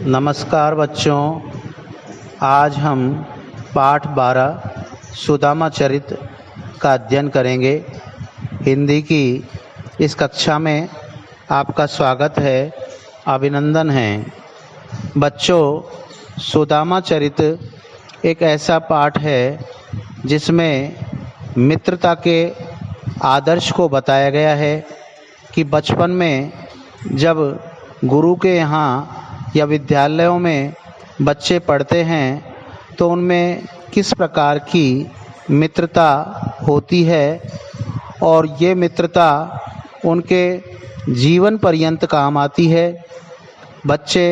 नमस्कार बच्चों, आज हम पाठ 12 सुदामा चरित का अध्ययन करेंगे। हिंदी की इस कक्षा में आपका स्वागत है, अभिनंदन है। बच्चों, सुदामा चरित एक ऐसा पाठ है जिसमें मित्रता के आदर्श को बताया गया है कि बचपन में जब गुरु के यहाँ या विद्यालयों में बच्चे पढ़ते हैं तो उनमें किस प्रकार की मित्रता होती है और ये मित्रता उनके जीवन पर्यंत काम आती है। बच्चे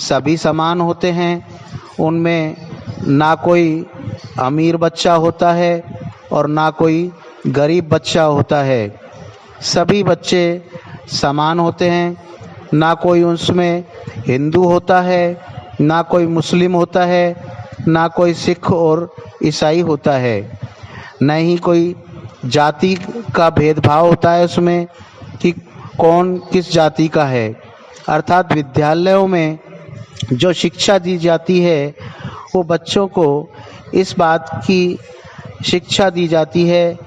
सभी समान होते हैं, उनमें ना कोई अमीर बच्चा होता है और ना कोई गरीब बच्चा होता है। सभी बच्चे समान होते हैं, ना कोई उसमें हिंदू होता है, ना कोई मुस्लिम होता है, ना कोई सिख और ईसाई होता है, न ही कोई जाति का भेदभाव होता है उसमें कि कौन किस जाति का है। अर्थात विद्यालयों में जो शिक्षा दी जाती है वो बच्चों को इस बात की शिक्षा दी जाती है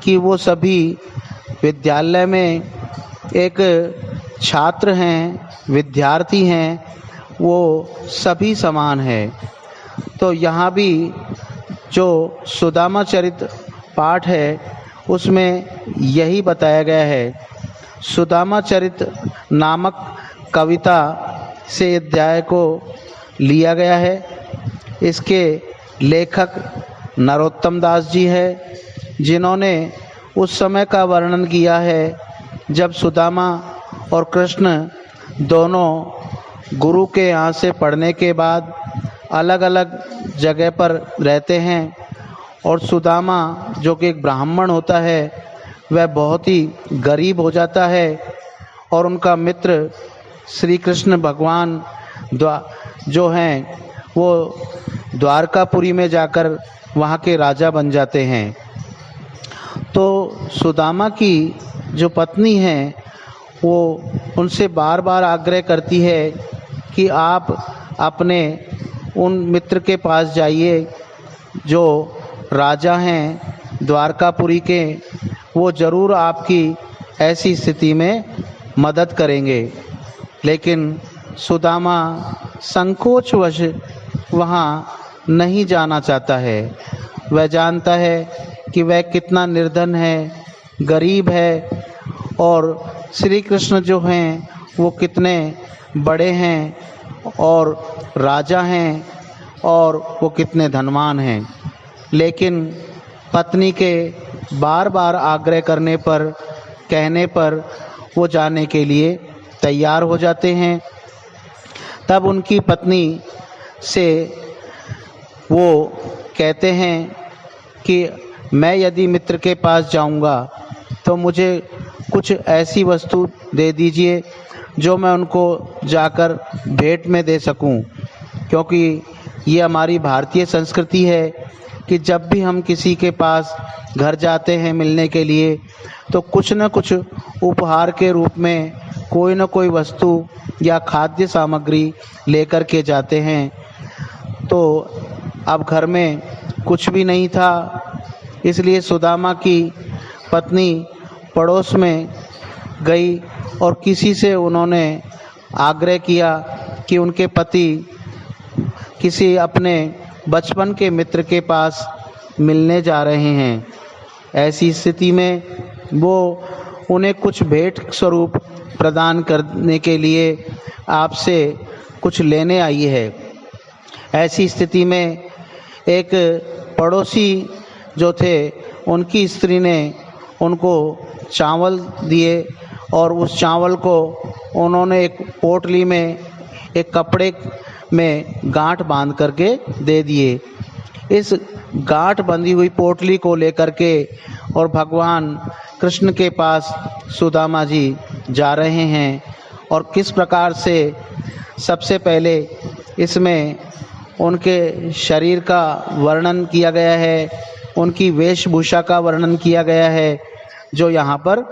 कि वो सभी विद्यालय में एक छात्र हैं, विद्यार्थी हैं, वो सभी समान हैं। तो यहाँ भी जो सुदामा चरित पाठ है उसमें यही बताया गया है। सुदामा चरित नामक कविता से अध्याय को लिया गया है। इसके लेखक नरोत्तम दास जी है, जिन्होंने उस समय का वर्णन किया है जब सुदामा और कृष्ण दोनों गुरु के यहाँ से पढ़ने के बाद अलग अलग जगह पर रहते हैं और सुदामा जो कि एक ब्राह्मण होता है वह बहुत ही गरीब हो जाता है और उनका मित्र श्री कृष्ण भगवान जो हैं वो द्वारकापुरी में जाकर वहाँ के राजा बन जाते हैं। तो सुदामा की जो पत्नी है वो उनसे बार बार आग्रह करती है कि आप अपने उन मित्र के पास जाइए जो राजा हैं द्वारकापुरी के, वो ज़रूर आपकी ऐसी स्थिति में मदद करेंगे। लेकिन सुदामा संकोचवश वहाँ नहीं जाना चाहता है। वह जानता है कि वह कितना निर्धन है, गरीब है और श्री कृष्ण जो हैं वो कितने बड़े हैं और राजा हैं और वो कितने धनवान हैं। लेकिन पत्नी के बार बार आग्रह करने पर, कहने पर वो जाने के लिए तैयार हो जाते हैं। तब उनकी पत्नी से वो कहते हैं कि मैं यदि मित्र के पास जाऊंगा तो मुझे कुछ ऐसी वस्तु दे दीजिए जो मैं उनको जाकर भेंट में दे सकूं, क्योंकि ये हमारी भारतीय संस्कृति है कि जब भी हम किसी के पास घर जाते हैं मिलने के लिए तो कुछ न कुछ उपहार के रूप में कोई न कोई वस्तु या खाद्य सामग्री लेकर के जाते हैं। तो अब घर में कुछ भी नहीं था, इसलिए सुदामा की पत्नी पड़ोस में गई और किसी से उन्होंने आग्रह किया कि उनके पति किसी अपने बचपन के मित्र के पास मिलने जा रहे हैं। ऐसी स्थिति में वो उन्हें कुछ भेंट स्वरूप प्रदान करने के लिए आपसे कुछ लेने आई है। ऐसी स्थिति में एक पड़ोसी जो थे उनकी स्त्री ने उनको चावल दिए और उस चावल को उन्होंने एक पोटली में एक कपड़े में गांठ बांध करके दे दिए। इस गांठ बंधी हुई पोटली को लेकर के और भगवान कृष्ण के पास सुदामा जी जा रहे हैं। और किस प्रकार से, सबसे पहले इसमें उनके शरीर का वर्णन किया गया है, उनकी वेशभूषा का वर्णन किया गया है, जो यहाँ पर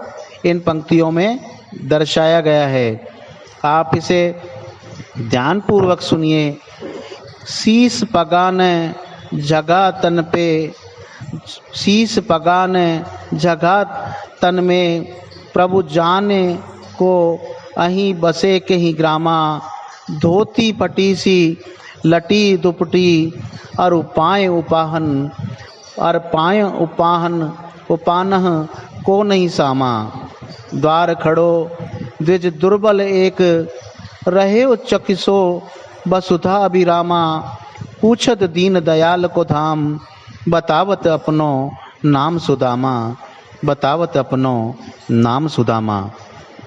इन पंक्तियों में दर्शाया गया है। आप इसे ध्यान पूर्वक सुनिए। शीस पगान जगह तन पे, शीस पगान जगह तन में, प्रभु जाने को अहीं बसे के ही ग्रामा। धोती पटीसी लटी दुपटी, और उपाय उपाहन, और पाय उपाहन उपानह को नहीं सामा। द्वार खड़ो द्विज दुर्बल एक, रहे उच्चकिसो वसुधा अभिरामा। पूछत दीन दयाल को धाम, बतावत अपनो नाम सुदामा। बतावत अपनो नाम सुदामा।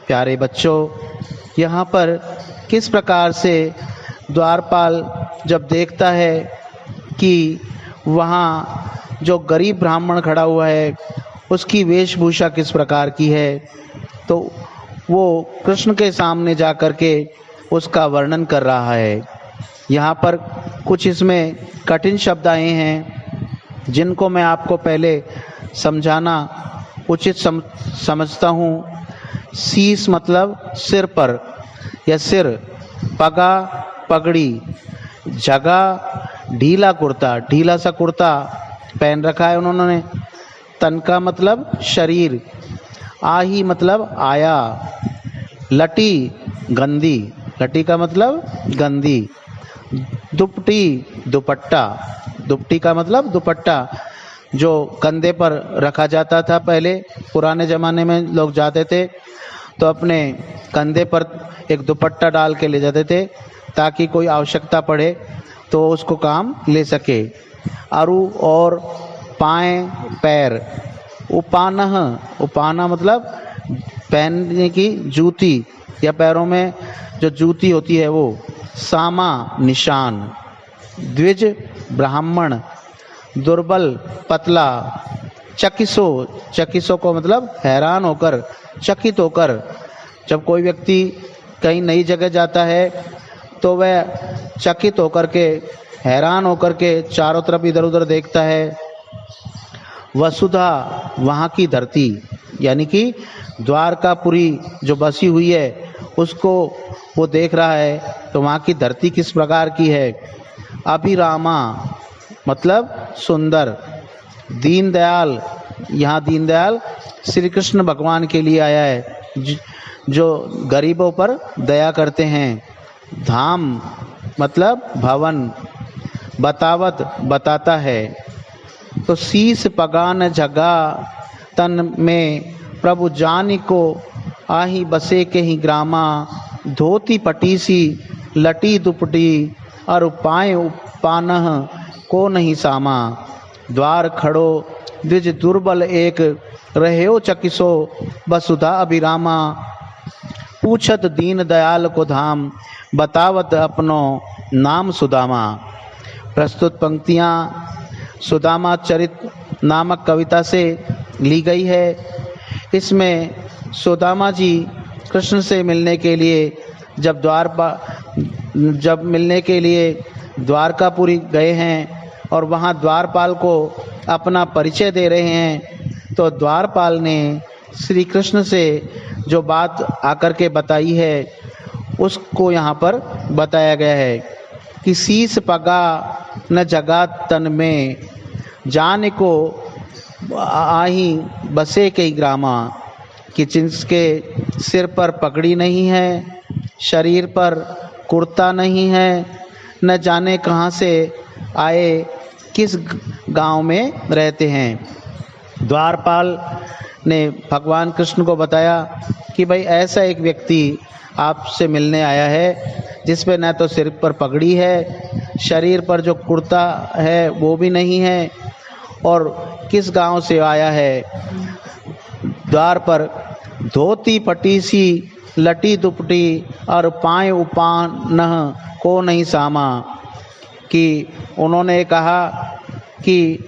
प्यारे बच्चों, यहाँ पर किस प्रकार से द्वारपाल जब देखता है कि वहाँ जो गरीब ब्राह्मण खड़ा हुआ है उसकी वेशभूषा किस प्रकार की है, तो वो कृष्ण के सामने जा कर के उसका वर्णन कर रहा है। यहाँ पर कुछ इसमें कठिन शब्द आए हैं जिनको मैं आपको पहले समझाना उचित समझता हूँ। शीस मतलब सिर पर या सिर, पगा पगड़ी, जगह ढीला कुर्ता, ढीला सा कुर्ता पहन रखा है उन्होंने। तन का मतलब शरीर, आही मतलब आया, लटी गंदी, लटी का मतलब गंदी, दुपटी दुपट्टा, दुपटी का मतलब दुपट्टा जो कंधे पर रखा जाता था। पहले पुराने ज़माने में लोग जाते थे तो अपने कंधे पर एक दुपट्टा डाल के ले जाते थे ताकि कोई आवश्यकता पड़े तो उसको काम ले सके। अरु और पाए पैर, उपानह, उपाना मतलब पहनने की जूती या पैरों में जो जूती होती है वो। सामा निशान, द्विज ब्राह्मण, दुर्बल पतला, चकिसो, चकिसो को मतलब हैरान होकर, चकित होकर। जब कोई व्यक्ति कहीं नई जगह जाता है तो वह चकित होकर के, हैरान होकर के चारों तरफ इधर उधर देखता है। वसुधा वहाँ की धरती, यानी कि द्वारकापुरी जो बसी हुई है उसको वो देख रहा है, तो वहाँ की धरती किस प्रकार की है। अभिरामा मतलब सुंदर। दीनदयाल, यहाँ दीनदयाल श्री कृष्ण भगवान के लिए आया है जो गरीबों पर दया करते हैं। धाम मतलब भवन, बतावत बताता है। तो शीस पगान जगह तन में, प्रभु जानी को आही बसे के ही ग्रामा। धोती पटीसी लटी दुपटी, और उपाय उपानह को नहीं सामा। द्वार खड़ो द्विज दुर्बल एक, रहे चकिसो वसुधा अभिरामा। पूछत दीन दयाल को धाम, बतावत अपनो नाम सुदामा। प्रस्तुत पंक्तियाँ सुदामा चरित नामक कविता से ली गई है। इसमें सुदामा जी कृष्ण से मिलने के लिए जब मिलने के लिए द्वारकापुरी गए हैं और वहाँ द्वारपाल को अपना परिचय दे रहे हैं, तो द्वारपाल ने श्री कृष्ण से जो बात आकर के बताई है उसको यहाँ पर बताया गया है कि शीस पगा न जगा तन में, जाने को आही बसे कई ग्रामा। कि जिसके सिर पर पगड़ी नहीं है, शरीर पर कुर्ता नहीं है, न जाने कहाँ से आए, किस गांव में रहते हैं। द्वारपाल ने भगवान कृष्ण को बताया कि भाई ऐसा एक व्यक्ति आपसे मिलने आया है जिस पे न तो सिर पर पगड़ी है, शरीर पर जो कुर्ता है वो भी नहीं है, और किस गांव से आया है। द्वार पर धोती पटीसी लटी दुपटी, और पाय उपानह को नहीं सामा। कि उन्होंने कहा कि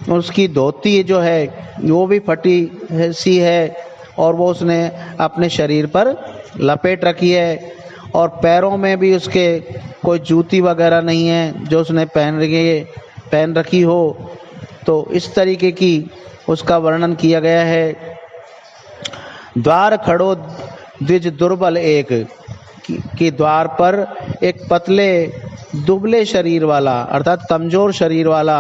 उसकी धोती जो है वो भी फटी सी है और वो उसने अपने शरीर पर लपेट रखी है, और पैरों में भी उसके कोई जूती वगैरह नहीं है जो उसने पहन रखी हो। तो इस तरीके की उसका वर्णन किया गया है। द्वार खड़ो द्विज दुर्बल एक की द्वार पर एक पतले दुबले शरीर वाला अर्थात कमजोर शरीर वाला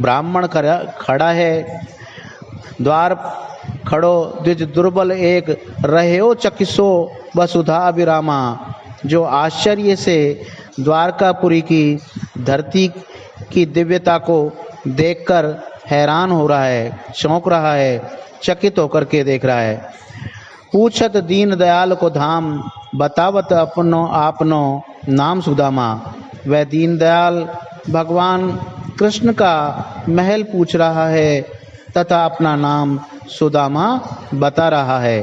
ब्राह्मण खड़ा है। द्वार खड़ो द्विज दुर्बल एक रहो चकिसो वसुधा विरामा, जो आश्चर्य से द्वारकापुरी की धरती की दिव्यता को देखकर हैरान हो रहा है, चौंक रहा है, चकित होकर के देख रहा है। पूछत दीन दयाल को धाम, बतावत अपनो आपनो नाम सुदामा। वह दीन दयाल भगवान कृष्ण का महल पूछ रहा है तथा अपना नाम सुदामा बता रहा है।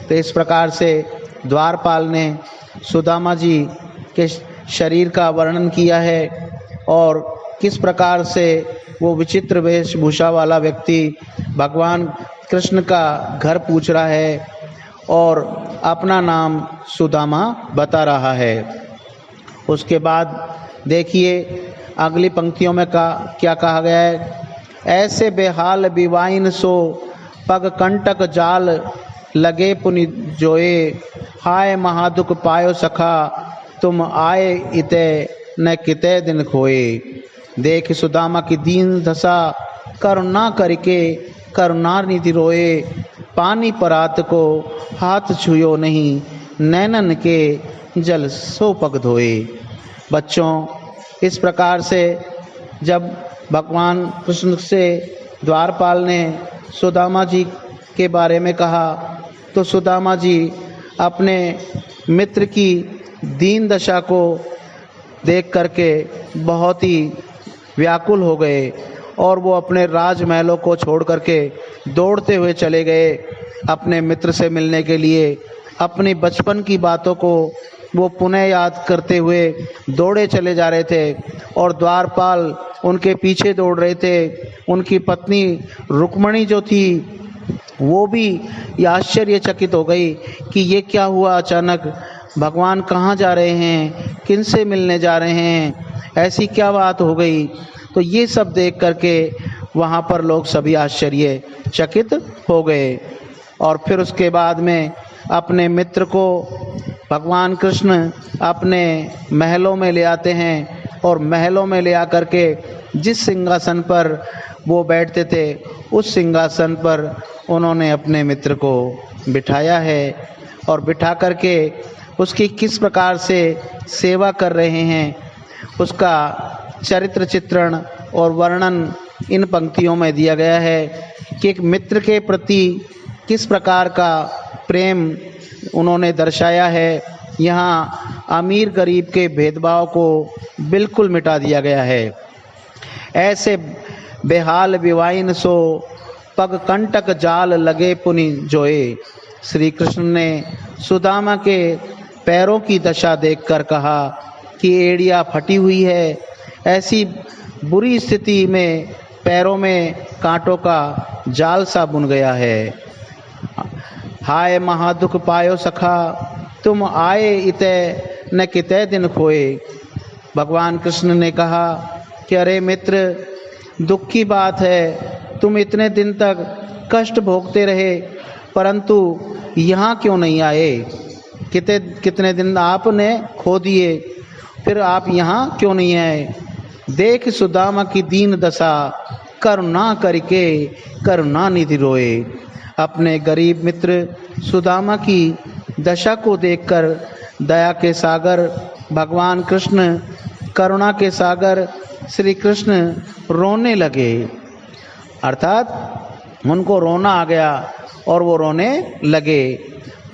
तो इस प्रकार से द्वारपाल ने सुदामा जी के शरीर का वर्णन किया है और किस प्रकार से वो विचित्र वेशभूषा वाला व्यक्ति भगवान कृष्ण का घर पूछ रहा है और अपना नाम सुदामा बता रहा है। उसके बाद देखिए अगली पंक्तियों में क्या कहा गया है। ऐसे बेहाल बिवाइन सो पग कंटक जाल लगे पुनि जोए, हाय महादुख पायो सखा तुम आए इते न किते दिन खोए। देख सुदामा की दीन दशा करुणा करके करुणा निधि रोए, पानी परात को हाथ छुयो नहीं, नैनन के जल सो पग धोए। बच्चों, इस प्रकार से जब भगवान कृष्ण से द्वारपाल ने सुदामा जी के बारे में कहा तो सुदामा जी अपने मित्र की दीन दशा को देख करके बहुत ही व्याकुल हो गए और वो अपने राजमहलों को छोड़ करके दौड़ते हुए चले गए अपने मित्र से मिलने के लिए। अपनी बचपन की बातों को वो पुनः याद करते हुए दौड़े चले जा रहे थे और द्वारपाल उनके पीछे दौड़ रहे थे। उनकी पत्नी रुक्मणी जो थी वो भी आश्चर्यचकित हो गई कि ये क्या हुआ, अचानक भगवान कहाँ जा रहे हैं, किन से मिलने जा रहे हैं, ऐसी क्या बात हो गई। तो ये सब देख करके वहाँ पर लोग सभी आश्चर्यचकित हो गए। और फिर उसके बाद में अपने मित्र को भगवान कृष्ण अपने महलों में ले आते हैं और महलों में ले आकर के जिस सिंहासन पर वो बैठते थे उस सिंहासन पर उन्होंने अपने मित्र को बिठाया है और बिठा करके उसकी किस प्रकार से सेवा कर रहे हैं उसका चरित्र चित्रण और वर्णन इन पंक्तियों में दिया गया है कि एक मित्र के प्रति किस प्रकार का प्रेम उन्होंने दर्शाया है। यहाँ अमीर गरीब के भेदभाव को बिल्कुल मिटा दिया गया है। ऐसे बेहाल बिवाइन सो पग कंटक जाल लगे पुनि जोए। श्री कृष्ण ने सुदामा के पैरों की दशा देखकर कहा कि एड़िया फटी हुई है, ऐसी बुरी स्थिति में पैरों में कांटों का जाल सा बुन गया है। हाय महादुख पायो सखा तुम आए इते न किते दिन खोए। भगवान कृष्ण ने कहा कि अरे मित्र, दुख की बात है, तुम इतने दिन तक कष्ट भोगते रहे परंतु यहाँ क्यों नहीं आए। कितने दिन आपने खो दिए, फिर आप यहाँ क्यों नहीं आए। देख सुदामा की दीन दशा करुणा करके करुणा निधि रोए। अपने गरीब मित्र सुदामा की दशा को देखकर दया के सागर भगवान कृष्ण, करुणा के सागर श्री कृष्ण रोने लगे। अर्थात उनको रोना आ गया और वो रोने लगे।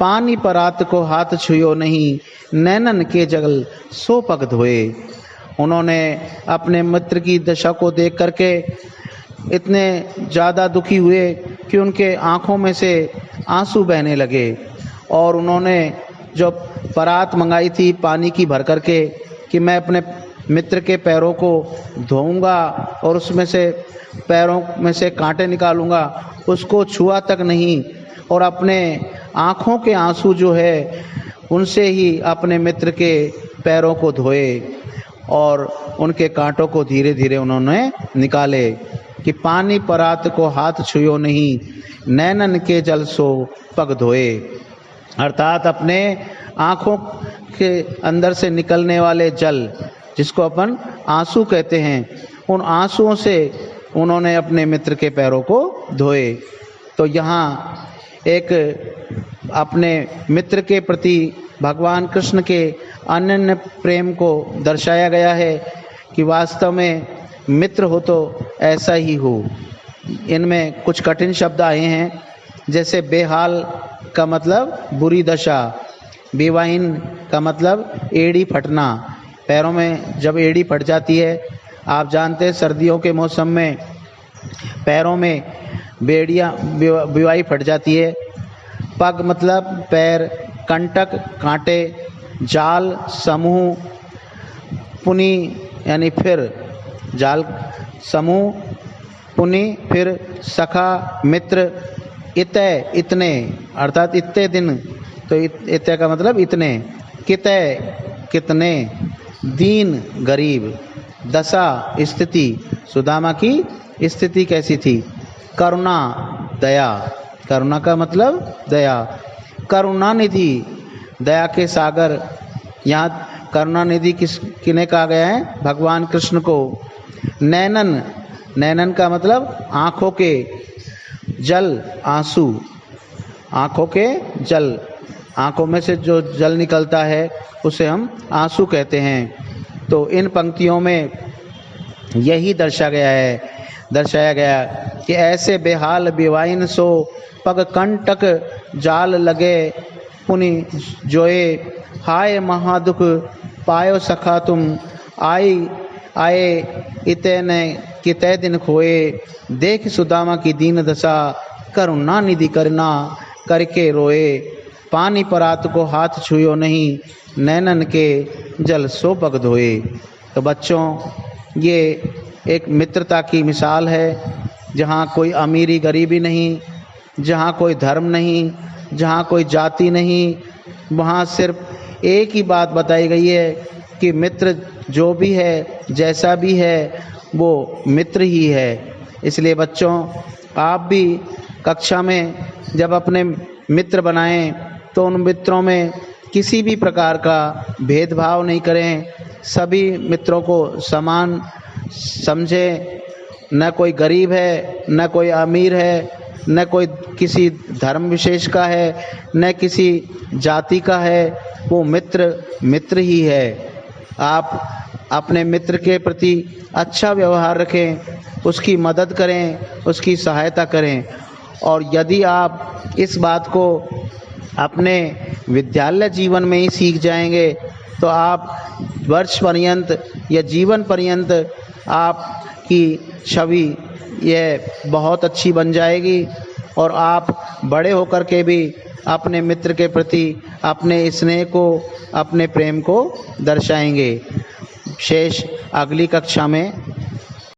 पानी परात को हाथ छुयो नहीं, नैनन के जगल सो पग धोए। उन्होंने अपने मित्र की दशा को देख करके इतने ज़्यादा दुखी हुए कि उनके आँखों में से आंसू बहने लगे और उन्होंने जो परात मंगाई थी पानी की भर करके कि मैं अपने मित्र के पैरों को धोऊंगा और उसमें से पैरों में से कांटे निकालूंगा, उसको छुआ तक नहीं और अपने आँखों के आंसू जो है उनसे ही अपने मित्र के पैरों को धोए और उनके कांटों को धीरे धीरे उन्होंने निकाले कि पानी परात को हाथ छुयो नहीं, नैनन के जल सो पग धोए। अर्थात अपने आँखों के अंदर से निकलने वाले जल, जिसको अपन आंसू कहते हैं, उन आंसुओं से उन्होंने अपने मित्र के पैरों को धोए। तो यहाँ एक अपने मित्र के प्रति भगवान कृष्ण के अनन्य प्रेम को दर्शाया गया है कि वास्तव में मित्र हो तो ऐसा ही हो। इनमें कुछ कठिन शब्द आए हैं, जैसे बेहाल का मतलब बुरी दशा, बेवाइन का मतलब एड़ी फटना, पैरों में जब एड़ी फट जाती है। आप जानते हैं सर्दियों के मौसम में पैरों में बेवाई फट जाती है। पग मतलब पैर, कंटक कांटे, जाल समूह, पुनि यानी फिर, जाल समूह, पुनि फिर, सखा मित्र, इतय इतने अर्थात इतने दिन, तो इतय का मतलब इतने, कितय कितने, दीन गरीब, दशा स्थिति, सुदामा की स्थिति कैसी थी, करुणा दया, करुणा का मतलब दया, करुणा निधि दया के सागर। यहाँ करुणा निधि किन्हें कहा गया है, भगवान कृष्ण को। नैनन, नैनन का मतलब आँखों के जल, आंसू, आँखों के जल, आँखों में से जो जल निकलता है उसे हम आंसू कहते हैं। तो इन पंक्तियों में यही दर्शाया गया कि ऐसे बेहाल बेवाइन सो, पग कंटक जाल लगे पुनि जोए, हाय महादुख पायो सखा तुम, आए इतने ने कितने दिन खोए, देख सुदामा की दीन दशा, करुणा निधि करना करके रोए, पानी परात को हाथ छुयो नहीं, नैनन के जल सो पग धोए। तो बच्चों, ये एक मित्रता की मिसाल है, जहाँ कोई अमीरी गरीबी नहीं, जहाँ कोई धर्म नहीं, जहाँ कोई जाति नहीं, वहाँ सिर्फ एक ही बात बताई गई है कि मित्र जो भी है, जैसा भी है, वो मित्र ही है। इसलिए बच्चों, आप भी कक्षा में जब अपने मित्र बनाएं तो उन मित्रों में किसी भी प्रकार का भेदभाव नहीं करें, सभी मित्रों को समान समझें। न कोई गरीब है, न कोई अमीर है, न कोई किसी धर्म विशेष का है, न किसी जाति का है, वो मित्र ही है। आप अपने मित्र के प्रति अच्छा व्यवहार रखें, उसकी मदद करें, उसकी सहायता करें। और यदि आप इस बात को अपने विद्यालय जीवन में ही सीख जाएंगे तो आप वर्ष पर्यंत या जीवन पर्यंत आपकी छवि यह बहुत अच्छी बन जाएगी और आप बड़े होकर के भी अपने मित्र के प्रति अपने स्नेह को, अपने प्रेम को दर्शाएंगे। शेष अगली कक्षा में